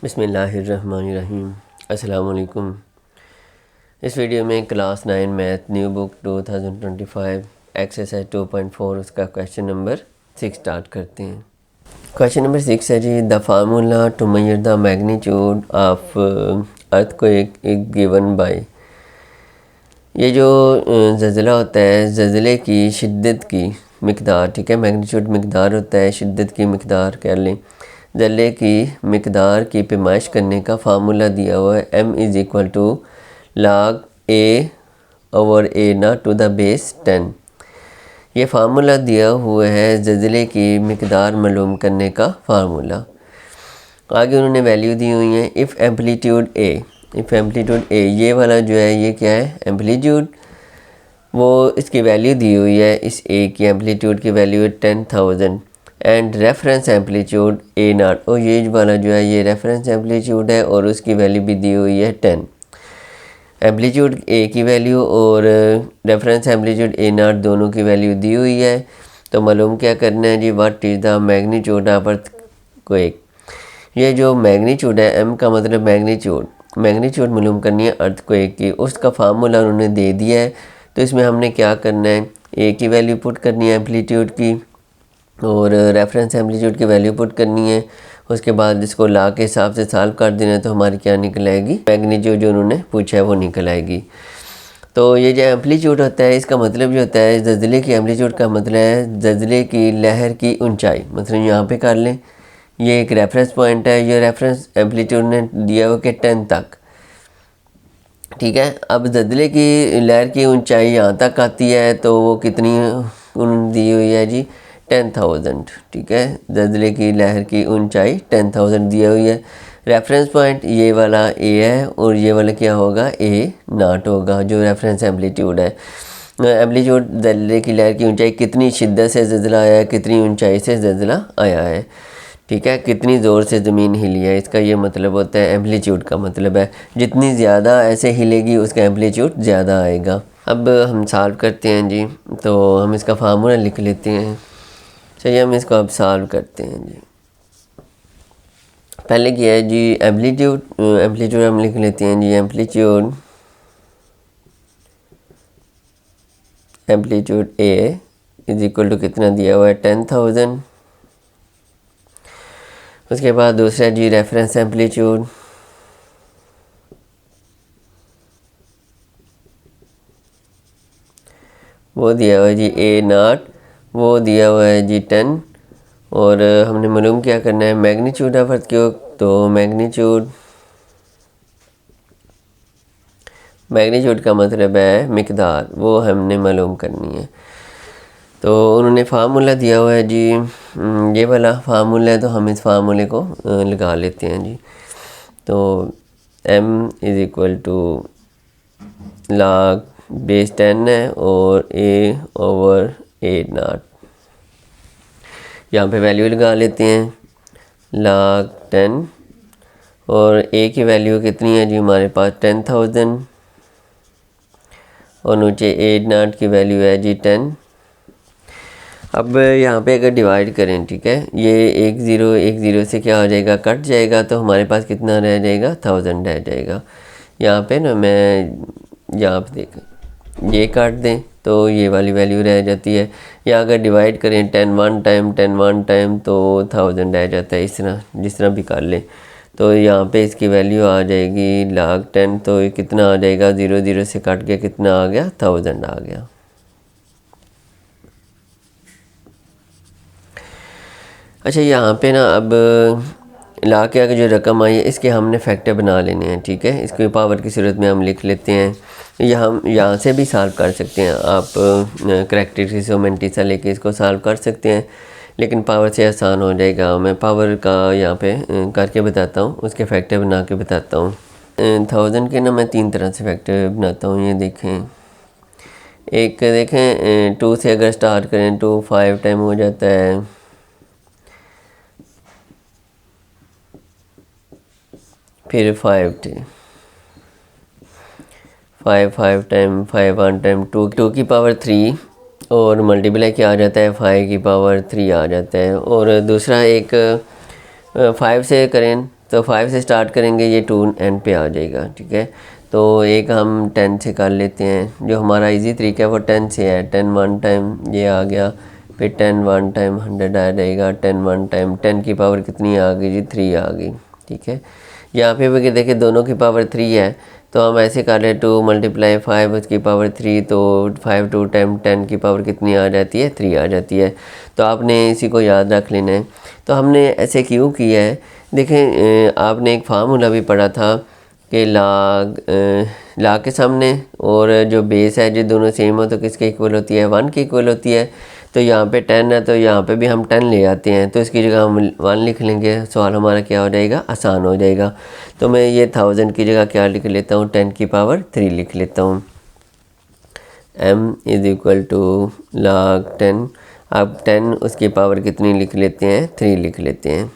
बिस्मिल्लाहिर्रहमानिर्रहीम। अस्सलाम वालेकुम। इस वीडियो में class 9 math new book 2025 exercise 2.4 उसका क्वेश्चन नंबर 6 स्टार्ट करते हैं। क्वेश्चन नंबर 6 है जी, the formula to measure the magnitude of earthquake is given by. ये जो ज़लज़ला होता है, ज़लज़ले की शिद्दत की मिक़दार, ठीक है, मैग्नीट्यूड मिक़दार होता है, शिद्दत की मिक़दार कह लें। ज़लज़ले की मिक़दार की पैमाइश करने का फार्मूला दिया हुआ है, m is equal to log a over a nought to the base 10। ये फार्मूला दिया हुआ है ज़लज़ले की मिक़दार मालूम करने का फार्मूला। आगे उन्होंने वैल्यू दी हुई है। इफ़ एम्पलीट्यूड a, ये वाला जो है ये क्या है, एम्पलीट्यूड, वो इसकी वैल्यू दी हुई है, इस a की एम्पलीट्यूड की वैल्यू है 10,000 and reference amplitude a not, और ये वाला जो है ये रेफरेंस एम्पलीट्यूड है और उसकी वैल्यू भी दी हुई है 10। एम्पलीट्यूड a की वैल्यू और रेफरेंस एम्पलीट्यूड a नॉट दोनों की वैल्यू दी हुई है। तो मालूम क्या करना है जी, what is the magnitude of earthquake. ये जो मैग्नीट्यूड है, m का मतलब मैग्नीट्यूड मालूम करनी है अर्थक्वेक की, उसका फार्मूला उन्होंने दे दिया है। तो इसमें हमने क्या करना है, a की वैल्यू पुट करनी है एम्पलीट्यूड की और रेफरेंस एम्पलीट्यूड की वैल्यू पुट करनी है। उसके बाद इसको ला के हिसाब से सॉल्व कर देना है, तो हमारी क्या निकल आएगी, मैग्नीट्यूड जो उन्होंने पूछा है वो निकल आएगी। तो ये जो एम्पलीट्यूड होता है, इसका मतलब जो होता है, ज़लज़ले की एम्पलीट्यूड का मतलब है ज़लज़ले की लहर की ऊंचाई। मतलब यहाँ पे कर लें, ये एक रेफरेंस पॉइंट है, ये रेफरेंस एम्पलीट्यूड ने दिया हुआ कि 10 तक, ठीक है। अब ज़लज़ले की लहर की ऊंचाई यहाँ तक आती है, तो वो कितनी उन्होंने दी हुई है जी, 10,000, ठीक है। ज़लज़ले की लहर की ऊंचाई 10,000 दी हुई है। रेफरेंस पॉइंट ये वाला a है और ये वाला क्या होगा, a नॉट होगा, जो रेफरेंस एम्पलीट्यूड है। एम्पलीट्यूड ज़लज़ले की लहर की ऊंचाई, कितनी शिद्दत से ज़लज़ला आया है, कितनी ऊंचाई से ज़लज़ला आया है, ठीक है, कितनी ज़ोर से ज़मीन हिली है, इसका ये मतलब होता है। एम्पलीट्यूड का मतलब है जितनी ज़्यादा ऐसे हिलेगी उसका एम्पलीट्यूड ज़्यादा आएगा। अब हम सॉल्व करते हैं जी, तो हम इसका फार्मूला लिख लेते हैं। चलिए हम इसको अब सॉल्व करते हैं जी। पहले क्या है जी, एम्पलीट्यूड हम लिख लेते हैं जी, amplitude a is equal to कितना दिया हुआ है, 10,000। उसके बाद दूसरा जी रेफरेंस एम्पलीट्यूड, वो दिया हुआ है जी a नॉट, वो दिया हुआ है जी 10। और हमने मालूम क्या करना है, मैग्नीट्यूड ऑफ अर्थक्वेक। तो मैग्नीट्यूड का मतलब है मिक़दार, वो हमने मालूम करनी है। तो उन्होंने फार्मूला दिया हुआ है जी, ये वाला फार्मूला है, तो हम इस फार्मूले को लगा लेते हैं जी। तो m is equal to log base 10 है और a ओवर a नॉट, यहाँ पे वैल्यू लगा लेते हैं, log 10 और a की वैल्यू कितनी है जी हमारे पास 10,000 और नीचे a नॉट की वैल्यू है जी 10। अब यहाँ पे अगर डिवाइड करें, ठीक है, ये एक ज़ीरो से क्या हो जाएगा, कट जाएगा, तो हमारे पास कितना रह जाएगा, 1000 रह जाएगा। यहाँ पे ना मैं यहाँ पे देखें, ये काट दें तो ये वाली वैल्यू रह जाती है। या अगर डिवाइड करें 10 1 टाइम तो 1000 रह जाता है, इस तरह जिस तरह भी कर लें। तो यहाँ पे इसकी वैल्यू आ जाएगी log 10, तो ये कितना आ जाएगा, 0 से काट के कितना आ गया, 1000 आ गया। अच्छा, यहाँ पे ना अब ला के आगे जो रकम आई है, इसके हमने फैक्टर बना लेने हैं, ठीक है। इसको पावर की सूरत में हम लिख लेते हैं। यहाँ से भी सॉल्व कर सकते हैं आप, करैक्टरिस्टिक्स और मैंटिसा लेके इसको सॉल्व कर सकते हैं, लेकिन पावर से आसान हो जाएगा। मैं पावर का यहाँ पे करके बताता हूँ, उसके फैक्टर बना के बताता हूँ। 1000 के ना मैं 3 तरह से फैक्टर बनाता हूँ, ये देखें। एक देखें 2 से अगर स्टार्ट करें, 2 5 टाइम हो जाता है, फिर 5 टाइम 5 1 टाइम 2 की पावर 3 और मल्टीप्लाई किया आ जाता है, 5 की पावर 3 आ जाता है। और दूसरा एक 5 से करें तो 5 से स्टार्ट करेंगे, ये 2 एंड पे आ जाएगा, ठीक है। तो एक हम 10 से कर लेते हैं, जो हमारा इजी तरीका है वो 10 से है। 10 वन टाइम ये आ गया, फिर 10 वन टाइम 100 आ जाएगा, 10 वन टाइम 10 की पावर कितनी आ गई जी, 3 आ गई, ठीक है। यहाँ पे भी देखिए दोनों की पावर 3 है, तो हम ऐसे कर रहे 2 × 5 उसकी पावर 3, तो 5 2 टाइम 10 की पावर कितनी आ जाती है, 3 आ जाती है। तो आपने इसी को याद रख लेना है। तो हमने ऐसे क्यों किया है, देखें आपने एक फार्मूला भी पढ़ा था कि लाग के सामने और जो बेस है जो दोनों सेम हो तो किसके इक्वल होती है, 1 की इक्वल होती है। तो यहाँ पे 10 है, तो यहाँ पे भी हम 10 ले आते हैं, तो इसकी जगह हम 1 लिख लेंगे, सवाल हमारा क्या हो जाएगा, आसान हो जाएगा। तो मैं ये 1000 की जगह क्या लिख लेता हूँ, 10 की पावर 3 लिख लेता हूँ। m = log 10। अब 10 उसकी पावर कितनी लिख लेते हैं, 3 लिख लेते हैं।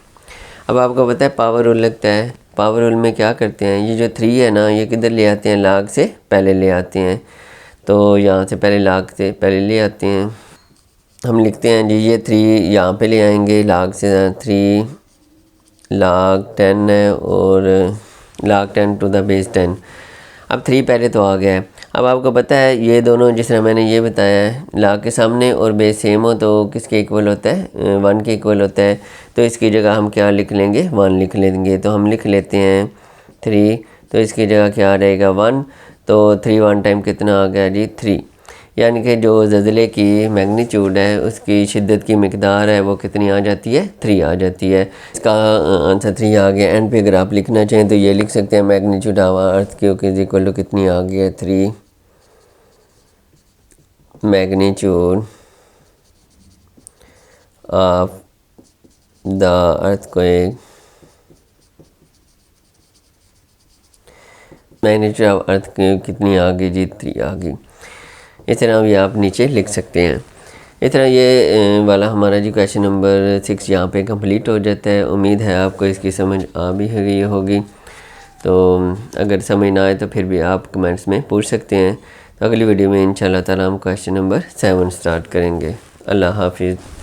अब आपको पता है पावर रूल लगता है, पावर रूल में क्या करते हैं, ये जो 3 है ना, ये किधर ले आते हैं, लाग से पहले ले आते हैं। तो यहाँ से पहले लाग से पहले ले आते हैं, हम लिखते हैं जी ये 3 यहाँ पे ले आएंगे, लाग से 3 log 10 है और log 10 टू द बेस 10। अब 3 पहले तो आ गया है। अब आपको पता है ये दोनों जिस तरह मैंने ये बताया है, लाग के सामने और बेस सेम हो तो किसके इक्वल होता है, 1 के इक्वल होता है। तो इसकी जगह हम क्या लिख लेंगे, 1 लिख लेंगे। तो हम लिख लेते हैं 3, तो इसकी जगह क्या आ जाएगा, 1। तो 3 वन टाइम कितना आ गया जी, 3। यानी कि जो ज़लज़ले की मैग्नीट्यूड है उसकी शिद्दत की मिकदार है वो कितनी आ जाती है, 3 आ जाती है। इसका आंसर 3 आ गया। एंड पे अगर आप लिखना चाहें तो ये लिख सकते हैं magnitude of earthquake is equal to कितनी आ गई है, 3 magnitude of the earthquake, magnitude of earthquake कितनी आ गई जी, 3 आ गई। इस तरह भी आप नीचे लिख सकते हैं। इस तरह ये वाला हमारा जी क्वेश्चन नंबर 6 यहाँ पे कंप्लीट हो जाता है। उम्मीद है आपको इसकी समझ आ भी गई होगी। तो अगर समझ ना आए तो फिर भी आप कमेंट्स में पूछ सकते हैं। तो अगली वीडियो में इंशाल्लाह ताला हम क्वेश्चन नंबर 7 स्टार्ट करेंगे। अल्लाह हाफिज़।